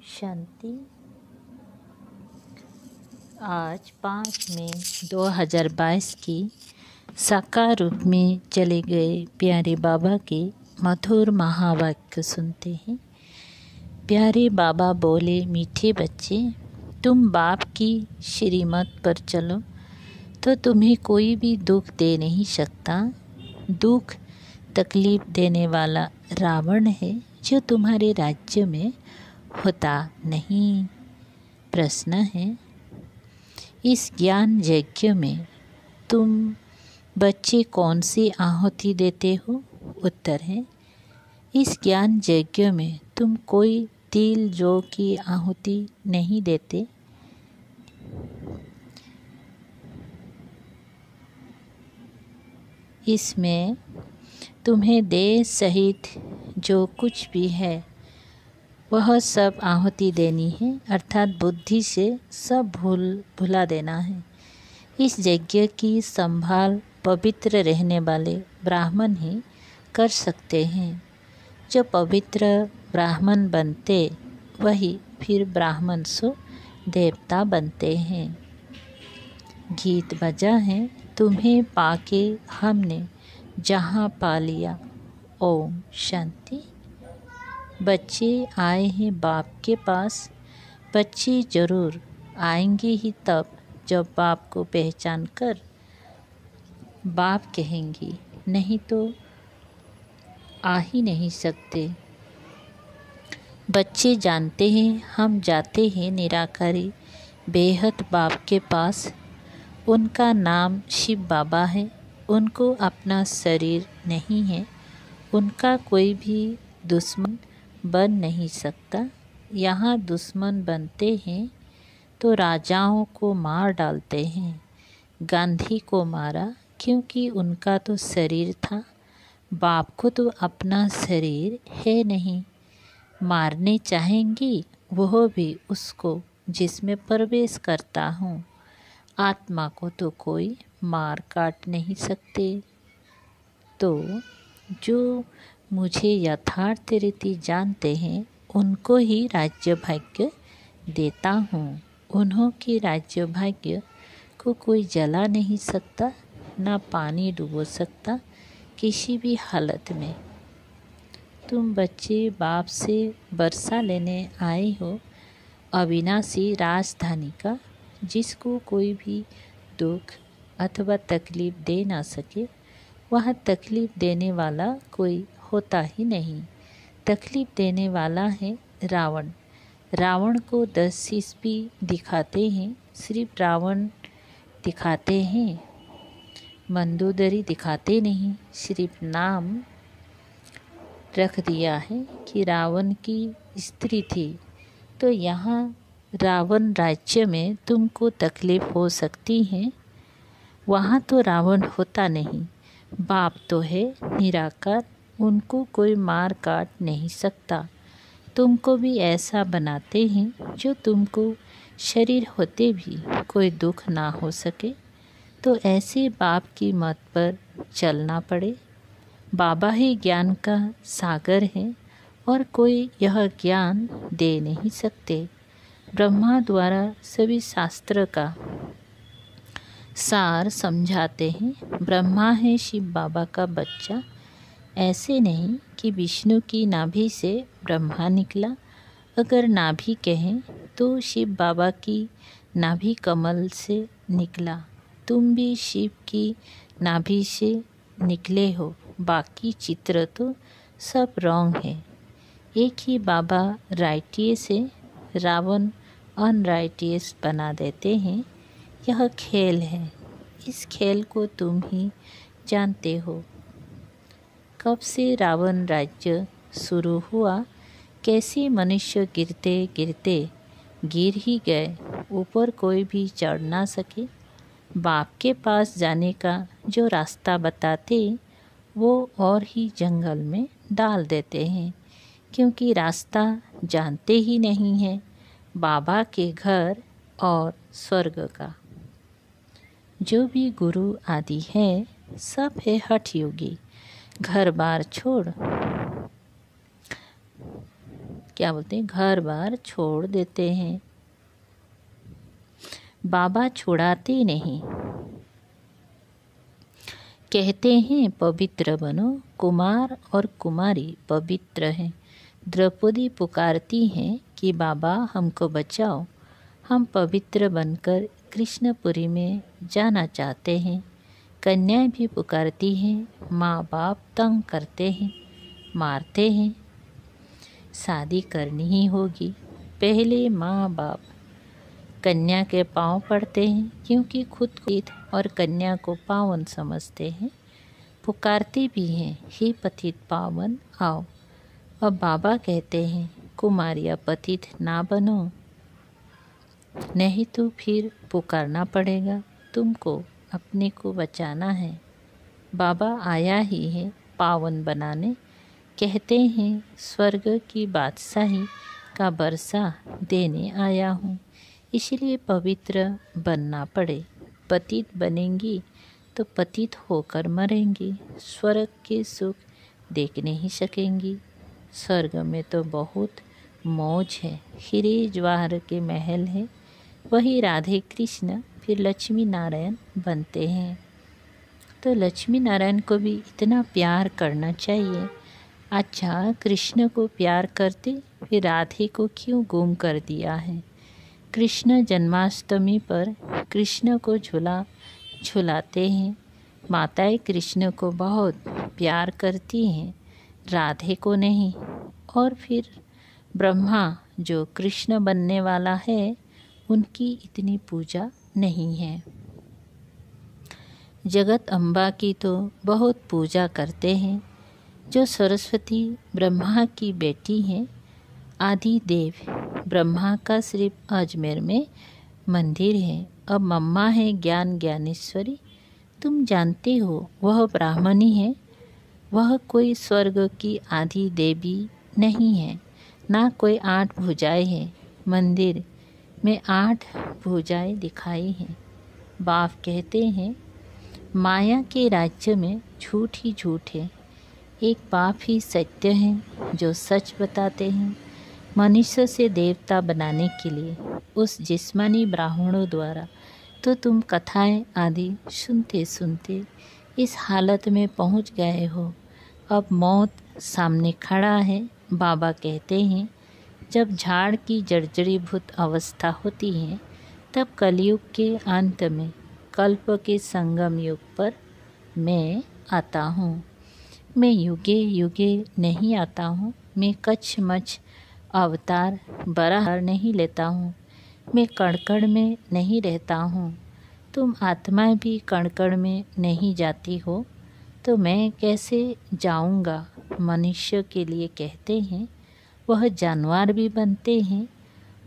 शांति। आज 5 मई 2022 की साकार रूप में चले गए प्यारे बाबा के मधुर महावाक्य सुनते हैं। प्यारे बाबा बोले, मीठे बच्चे, तुम बाप की श्रीमत पर चलो तो तुम्हें कोई भी दुख दे नहीं सकता। दुख तकलीफ देने वाला रावण है जो तुम्हारे राज्य में होता नहीं। प्रश्न है, इस ज्ञान यज्ञ में तुम बच्चे कौन सी आहुति देते हो? उत्तर है, इस ज्ञान यज्ञ में तुम कोई तिल जौ की आहुति नहीं देते। इसमें तुम्हें देह सहित जो कुछ भी है वह सब आहुति देनी है, अर्थात बुद्धि से सब भुला देना है। इस यज्ञ की संभाल पवित्र रहने वाले ब्राह्मण ही कर सकते हैं। जो पवित्र ब्राह्मण बनते वही फिर ब्राह्मण सो देवता बनते हैं। गीत बजा है, तुम्हें पाके हमने जहाँ पा लिया। ओम शांति। बच्चे आए हैं बाप के पास। बच्चे ज़रूर आएंगे ही तब जब बाप को पहचान कर बाप कहेंगी, नहीं तो आ ही नहीं सकते। बच्चे जानते हैं हम जाते हैं निराकारी बेहद बाप के पास। उनका नाम शिव बाबा है। उनको अपना शरीर नहीं है। उनका कोई भी दुश्मन बन नहीं सकता। यहाँ दुश्मन बनते हैं तो राजाओं को मार डालते हैं। गांधी को मारा क्योंकि उनका तो शरीर था। बाप को तो अपना शरीर है नहीं। मारने चाहेंगी वह भी उसको जिसमें प्रवेश करता हूँ। आत्मा को तो कोई मार काट नहीं सकते। तो जो मुझे यथार्थ रीति जानते हैं उनको ही राज्य भाग्य देता हूँ। उन्हों के राज्य भाग्य को कोई जला नहीं सकता, ना पानी डुबो सकता किसी भी हालत में। तुम बच्चे बाप से वर्षा लेने आए हो अविनाशी राजधानी का, जिसको कोई भी दुख अथवा तकलीफ दे ना सके। वह तकलीफ देने वाला कोई होता ही नहीं। तकलीफ देने वाला है रावण। रावण को 10 शीश भी दिखाते हैं, सिर्फ रावण दिखाते हैं, मंदोदरी दिखाते नहीं। सिर्फ नाम रख दिया है कि रावण की स्त्री थी। तो यहाँ रावण राज्य में तुमको तकलीफ हो सकती है, वहाँ तो रावण होता नहीं। बाप तो है निराकार, उनको कोई मार काट नहीं सकता। तुमको भी ऐसा बनाते हैं जो तुमको शरीर होते भी कोई दुख ना हो सके। तो ऐसे बाप की मत पर चलना पड़े। बाबा ही ज्ञान का सागर है और कोई यह ज्ञान दे नहीं सकते। ब्रह्मा द्वारा सभी शास्त्र का सार समझाते हैं। ब्रह्मा है शिव बाबा का बच्चा। ऐसे नहीं कि विष्णु की नाभि से ब्रह्मा निकला। अगर नाभि कहें तो शिव बाबा की नाभि कमल से निकला। तुम भी शिव की नाभि से निकले हो। बाकी चित्र तो सब रॉन्ग है। एक ही बाबा राइटिए से रावण अनराइटियस बना देते हैं। यह खेल है। इस खेल को तुम ही जानते हो। कब से रावण राज्य शुरू हुआ, कैसे मनुष्य गिरते गिरते गिर ही गए, ऊपर कोई भी चढ़ ना सके। बाप के पास जाने का जो रास्ता बताते वो और ही जंगल में डाल देते हैं, क्योंकि रास्ता जानते ही नहीं है बाबा के घर और स्वर्ग का। जो भी गुरु आदि है सब है हठ योगी। घर बार छोड़ क्या बोलते हैं, घर बार छोड़ देते हैं। बाबा छुड़ाते नहीं, कहते हैं पवित्र बनो। कुमार और कुमारी पवित्र हैं। द्रौपदी पुकारती हैं कि बाबा हमको बचाओ, हम पवित्र बनकर कृष्णपुरी में जाना चाहते हैं। कन्याएं भी पुकारती हैं, माँ बाप तंग करते हैं, मारते हैं, शादी करनी ही होगी। पहले माँ बाप कन्या के पांव पड़ते हैं, क्योंकि खुद को और कन्या को पावन समझते हैं। पुकारते भी हैं, हे पतित पावन आओ। अब बाबा कहते हैं, कुमारियाँ पतित ना बनो, नहीं तो फिर पुकारना पड़ेगा तुमको, अपने को बचाना है। बाबा आया ही है पावन बनाने, कहते हैं स्वर्ग की बादशाही का बरसा देने आया हूँ, इसलिए पवित्र बनना पड़े। पतित बनेंगी तो पतित होकर मरेंगी, स्वर्ग के सुख देख नहीं सकेंगी। स्वर्ग में तो बहुत मौज है, हीरे जवाहर के महल है। वही राधे कृष्ण फिर लक्ष्मी नारायण बनते हैं। तो लक्ष्मी नारायण को भी इतना प्यार करना चाहिए। अच्छा, कृष्ण को प्यार करते फिर राधे को क्यों गुम कर दिया है? कृष्ण जन्माष्टमी पर कृष्ण को झुलाते हैं। माताएं कृष्ण को बहुत प्यार करती हैं, राधे को नहीं। और फिर ब्रह्मा जो कृष्ण बनने वाला है, उनकी इतनी पूजा नहीं है। जगत अम्बा की तो बहुत पूजा करते हैं। जो सरस्वती ब्रह्मा की बेटी हैं, आदि देव ब्रह्मा का सिर्फ अजमेर में मंदिर है। अब मम्मा है ज्ञान ज्ञानेश्वरी, तुम जानते हो वह ब्राह्मणी है। वह कोई स्वर्ग की आदि देवी नहीं है, ना कोई 8 भुजाएं हैं। मंदिर में 8 भुजाएं दिखाई हैं। बाप कहते हैं माया के राज्य में झूठ ही झूठ है, एक बाप ही सत्य है जो सच बताते हैं। मनुष्य से देवता बनाने के लिए उस जिस्मानी ब्राह्मणों द्वारा तो तुम कथाएं आदि सुनते सुनते इस हालत में पहुंच गए हो। अब मौत सामने खड़ा है। बाबा कहते हैं जब झाड़ की जर्जरीभूत अवस्था होती है, तब कलयुग के अंत में कल्प के संगम युग पर मैं आता हूँ। मैं युगे युगे नहीं आता हूँ। मैं कच्छ मच्छ अवतार बराह नहीं लेता हूँ। मैं कणकण में नहीं रहता हूँ। तुम आत्माएं भी कणकण में नहीं जाती हो, तो मैं कैसे जाऊँगा? मनुष्य के लिए कहते हैं वह जानवर भी बनते हैं।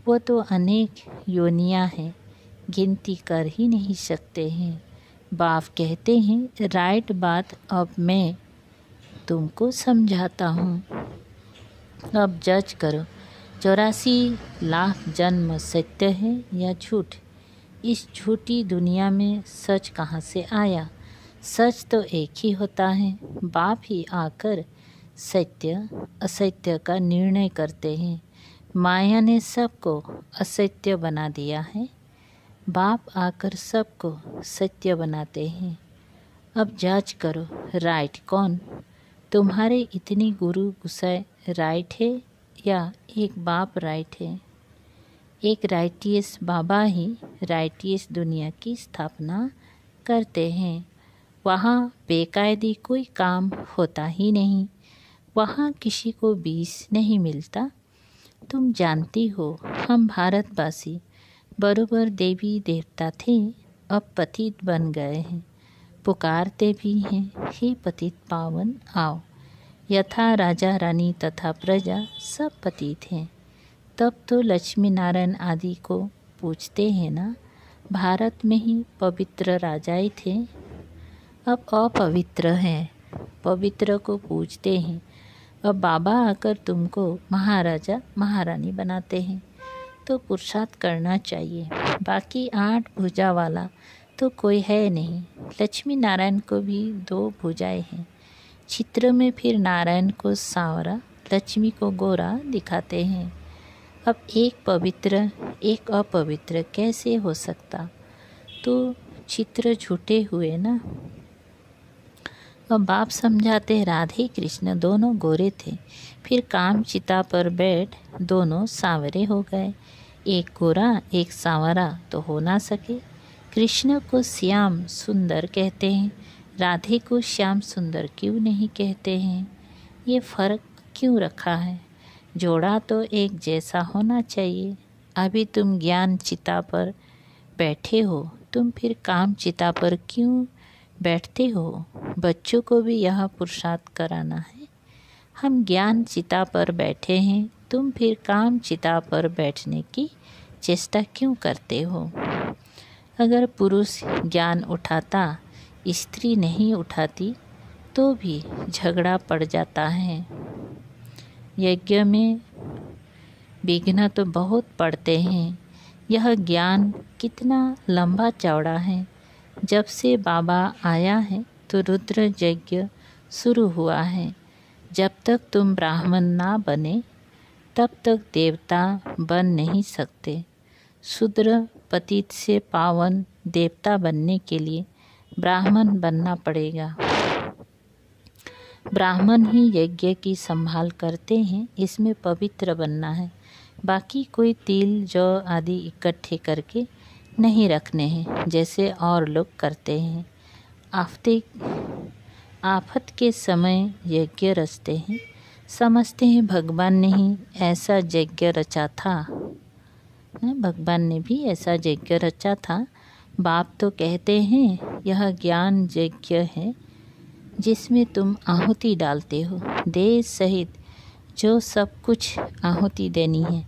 वो तो अनेक योनियाँ हैं, गिनती कर ही नहीं सकते हैं। बाप कहते हैं राइट बात अब मैं तुमको समझाता हूँ। अब जज करो, 84 लाख जन्म सत्य है या झूठ? इस झूठी दुनिया में सच कहाँ से आया? सच तो एक ही होता है। बाप ही आकर सत्य असत्य का निर्णय करते हैं। माया ने सबको असत्य बना दिया है, बाप आकर सबको सत्य बनाते हैं। अब जांच करो राइट कौन? तुम्हारे इतनी गुरु गुसाए राइट है या एक बाप राइट है? एक राइटियस बाबा ही राइटियस दुनिया की स्थापना करते हैं। वहाँ बेकायदी कोई काम होता ही नहीं, वहाँ किसी को बीस नहीं मिलता। तुम जानती हो हम भारतवासी बरोबर देवी देवता थे, अब पतित बन गए हैं। पुकारते भी हैं हे पतित पावन आओ। यथा राजा रानी तथा प्रजा सब पतित हैं। तब तो लक्ष्मी नारायण आदि को पूछते हैं ना। भारत में ही पवित्र राजाएं थे, अब अपवित्र हैं। पवित्र को पूजते हैं। अब बाबा आकर तुमको महाराजा महारानी बनाते हैं, तो पुरुषार्थ करना चाहिए। बाकी 8 भुजा वाला तो कोई है नहीं। लक्ष्मी नारायण को भी 2 भुजाएं हैं। चित्र में फिर नारायण को सांवरा लक्ष्मी को गोरा दिखाते हैं। अब एक पवित्र एक अपवित्र कैसे हो सकता? तो चित्र झूठे हुए ना। अब बाप समझाते राधे कृष्ण दोनों गोरे थे, फिर काम चिता पर बैठ दोनों सांवरे हो गए। एक गोरा एक सांवरा तो हो ना सके। कृष्ण को श्याम सुंदर कहते हैं, राधे को श्याम सुंदर क्यों नहीं कहते हैं? ये फ़र्क क्यों रखा है? जोड़ा तो एक जैसा होना चाहिए। अभी तुम ज्ञान चिता पर बैठे हो, तुम फिर काम चिता पर क्यों बैठते हो? बच्चों को भी यह पुरुषार्थ कराना है। हम ज्ञान चिता पर बैठे हैं, तुम फिर काम चिता पर बैठने की चेष्टा क्यों करते हो? अगर पुरुष ज्ञान उठाता, स्त्री नहीं उठाती, तो भी झगड़ा पड़ जाता है। यज्ञ में विघ्न तो बहुत पड़ते हैं। यह ज्ञान कितना लंबा चौड़ा है। जब से बाबा आया है तो रुद्र यज्ञ शुरू हुआ है। जब तक तुम ब्राह्मण ना बने तब तक देवता बन नहीं सकते। शूद्र पतित से पावन देवता बनने के लिए ब्राह्मण बनना पड़ेगा। ब्राह्मण ही यज्ञ की संभाल करते हैं, इसमें पवित्र बनना है। बाकी कोई तिल जौ आदि इकट्ठे करके नहीं रखने हैं जैसे और लोग करते हैं। आफत के समय यज्ञ रचते हैं, समझते हैं भगवान ने ही ऐसा यज्ञ रचा था। भगवान ने भी ऐसा यज्ञ रचा था। बाप तो कहते हैं यह ज्ञान यज्ञ है जिसमें तुम आहुति डालते हो। देश सहित जो सब कुछ आहुति देनी है,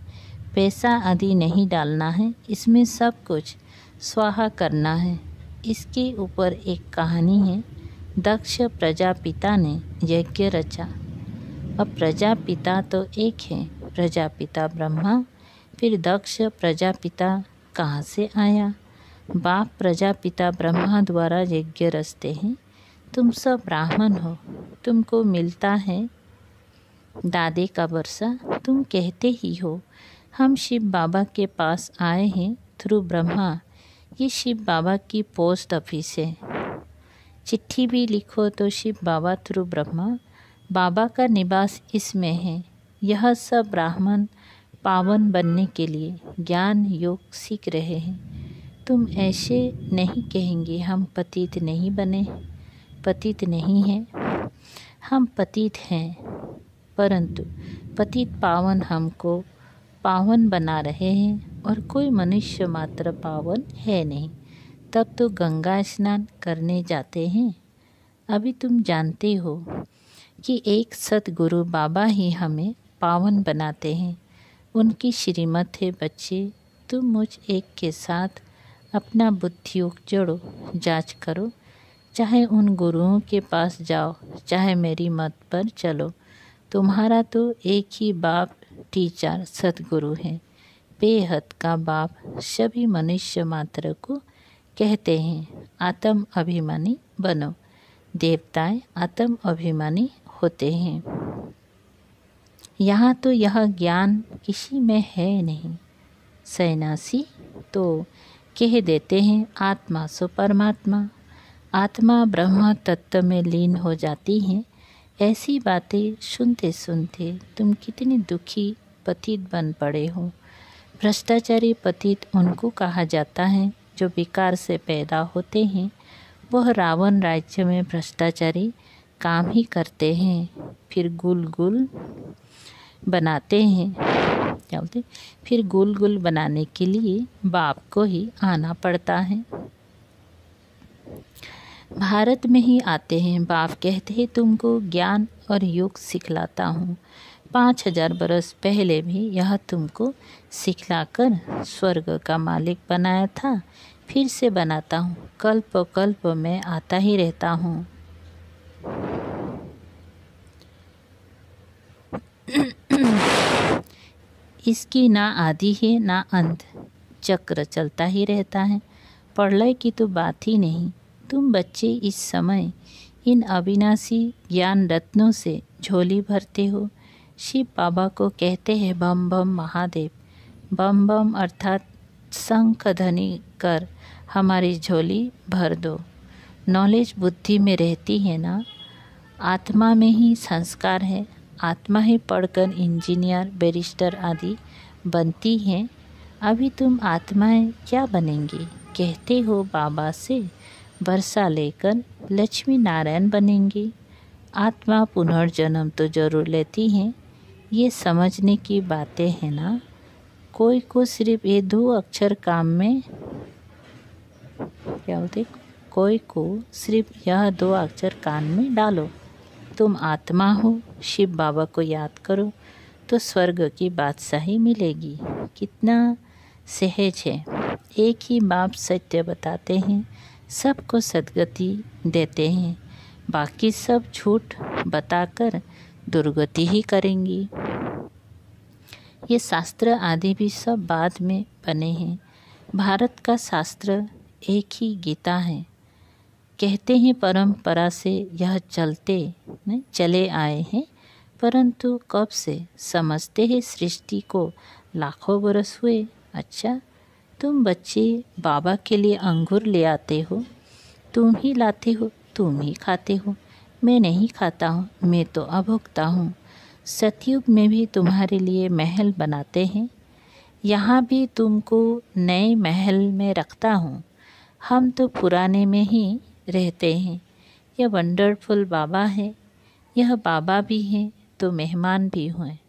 पैसा आदि नहीं डालना है, इसमें सब कुछ स्वाहा करना है। इसके ऊपर एक कहानी है। दक्ष प्रजापिता ने यज्ञ रचा। अब प्रजापिता तो एक है, प्रजापिता ब्रह्मा। फिर दक्ष प्रजापिता कहाँ से आया? बाप प्रजापिता ब्रह्मा द्वारा यज्ञ रचते हैं। तुम सब ब्राह्मण हो, तुमको मिलता है दादे का वर्षा। तुम कहते ही हो हम शिव बाबा के पास आए हैं थ्रू ब्रह्मा। ये शिव बाबा की पोस्ट ऑफिस है। चिट्ठी भी लिखो तो शिव बाबा थ्रू ब्रह्मा। बाबा का निवास इसमें है। यह सब ब्राह्मण पावन बनने के लिए ज्ञान योग सीख रहे हैं। तुम ऐसे नहीं कहेंगे हम पतित नहीं बने। पतित नहीं हैं, हम पतित हैं, परंतु पतित पावन हमको पावन बना रहे हैं और कोई मनुष्य मात्र पावन है नहीं। तब तो गंगा स्नान करने जाते हैं। अभी तुम जानते हो कि एक सतगुरु बाबा ही हमें पावन बनाते हैं। उनकी श्रीमत है बच्चे, तुम मुझ एक के साथ अपना बुद्धियोग जोड़ो, जांच करो। चाहे उन गुरुओं के पास जाओ, चाहे मेरी मत पर चलो, तुम्हारा तो एक ही बाप टीचर सतगुरु है। बेहद का बाप सभी मनुष्य मात्र को कहते हैं आत्म अभिमानी बनो। देवताएं आत्म अभिमानी होते हैं। यहाँ तो यह ज्ञान किसी में है नहीं। सन्यासी तो कह देते हैं आत्मा सो परमात्मा। आत्मा ब्रह्म तत्व में लीन हो जाती हैं। ऐसी बातें सुनते सुनते तुम कितने दुखी पतित बन पड़े हो। भ्रष्टाचारी पतित उनको कहा जाता है जो विकार से पैदा होते हैं। वह रावण राज्य में भ्रष्टाचारी काम ही करते हैं, फिर गुल गुल बनाते हैं। क्या बोलते? फिर गुल गुल बनाने के लिए बाप को ही आना पड़ता है। भारत में ही आते हैं। बाप कहते हैं तुमको ज्ञान और योग सिखलाता हूँ। 5000 बरस पहले भी यह तुमको सिखलाकर स्वर्ग का मालिक बनाया था, फिर से बनाता हूँ। कल्प कल्प में आता ही रहता हूँ। इसकी ना आदि है ना अंत, चक्र चलता ही रहता है। प्रलय की तो बात ही नहीं। तुम बच्चे इस समय इन अविनाशी ज्ञान रत्नों से झोली भरते हो। शिव बाबा को कहते हैं बम बम महादेव। बम बम अर्थात शंख ध्वनि कर हमारी झोली भर दो। नॉलेज बुद्धि में रहती है ना, आत्मा में ही संस्कार है। आत्मा ही पढ़कर इंजीनियर बैरिस्टर आदि बनती हैं। अभी तुम आत्माएं क्या बनेंगी? कहते हो बाबा से वर्षा लेकर लक्ष्मी नारायण बनेंगी। आत्मा पुनर्जन्म तो जरूर लेती हैं, ये समझने की बातें हैं ना। कोई को सिर्फ ये 2 अक्षर काम में क्या होते, कोई को सिर्फ यह 2 अक्षर कान में डालो, तुम आत्मा हो। शिव बाबा को याद करो तो स्वर्ग की बादशाही मिलेगी। कितना सहज है। एक ही बाप सत्य बताते हैं, सबको सद्गति देते हैं, बाकी सब झूठ बताकर दुर्गति ही करेंगी। ये शास्त्र आदि भी सब बाद में बने हैं। भारत का शास्त्र एक ही गीता है। कहते हैं परंपरा से यह चले आए हैं, परंतु कब से? समझते हैं सृष्टि को लाखों बरस हुए। अच्छा, तुम बच्चे बाबा के लिए अंगूर ले आते हो, तुम ही लाते हो, तुम ही खाते हो। मैं नहीं खाता हूँ, मैं तो अभोक्ता हूँ। सतयुग में भी तुम्हारे लिए महल बनाते हैं, यहाँ भी तुमको नए महल में रखता हूँ। हम तो पुराने में ही रहते हैं। यह वंडरफुल बाबा है। यह बाबा भी हैं तो मेहमान भी हैं।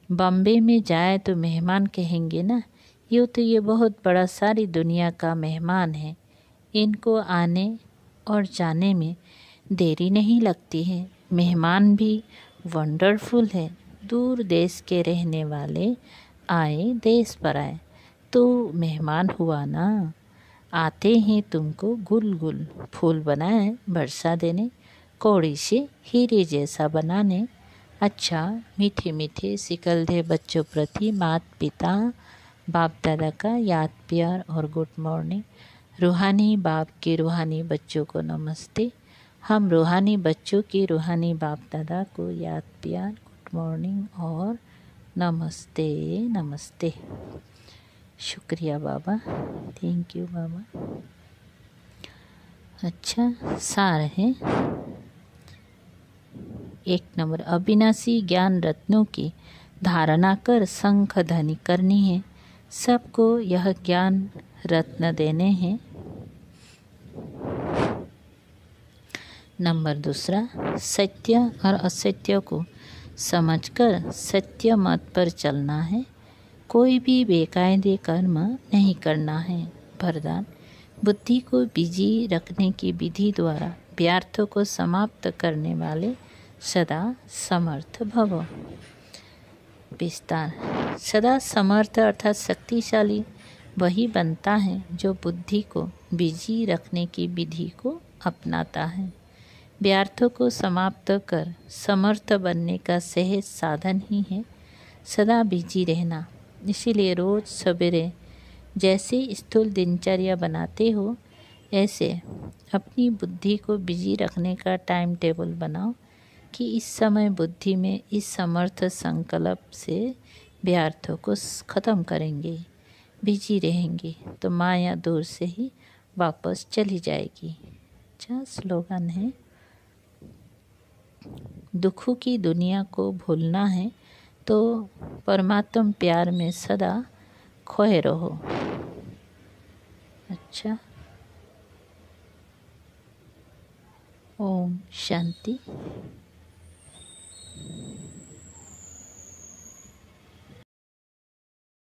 बॉम्बे में जाए तो मेहमान कहेंगे ना, ये बहुत बड़ा सारी दुनिया का मेहमान है। इनको आने और जाने में देरी नहीं लगती है। मेहमान भी वंडरफुल है। दूर देश के रहने वाले आए देश पर आए तो मेहमान हुआ ना। आते हैं तुमको गुल गुल फूल बनाए वर्षा देने, कौड़ी से हीरे जैसा बनाने। अच्छा, मीठे मीठे सिकलधे बच्चों प्रति माता पिता बाप दादा का याद प्यार और गुड मॉर्निंग। रूहानी बाप के रूहानी बच्चों को नमस्ते। हम रूहानी बच्चों के रूहानी बाप दादा को याद प्यार गुड मॉर्निंग और नमस्ते नमस्ते। शुक्रिया बाबा, थैंक यू बाबा। अच्छा, सार है 1 नंबर, अविनाशी ज्ञान रत्नों की धारणा कर शंख ध्वनि करनी है। सबको यह ज्ञान रत्न देने हैं। नंबर 2, सत्य और असत्य को समझकर सत्य मत पर चलना है। कोई भी बेकायदे कर्म नहीं करना है। वरदान, बुद्धि को बिजी रखने की विधि द्वारा व्यर्थों को समाप्त करने वाले सदा समर्थ भव। विस्तार, सदा समर्थ अर्थात शक्तिशाली वही बनता है जो बुद्धि को बिजी रखने की विधि को अपनाता है। व्यर्थों को समाप्त कर समर्थ बनने का सहज साधन ही है सदा बिजी रहना। इसीलिए रोज़ सवेरे जैसे स्थूल दिनचर्या बनाते हो, ऐसे अपनी बुद्धि को बिजी रखने का टाइम टेबल बनाओ कि इस समय बुद्धि में इस समर्थ संकल्प से व्यर्थों को ख़त्म करेंगे, बिजी रहेंगे तो माया दूर से ही वापस चली जाएगी। अच्छा, स्लोगन है, दुखों की दुनिया को भूलना है तो परमात्म प्यार में सदा खोए रहो। अच्छा, ओम शांति।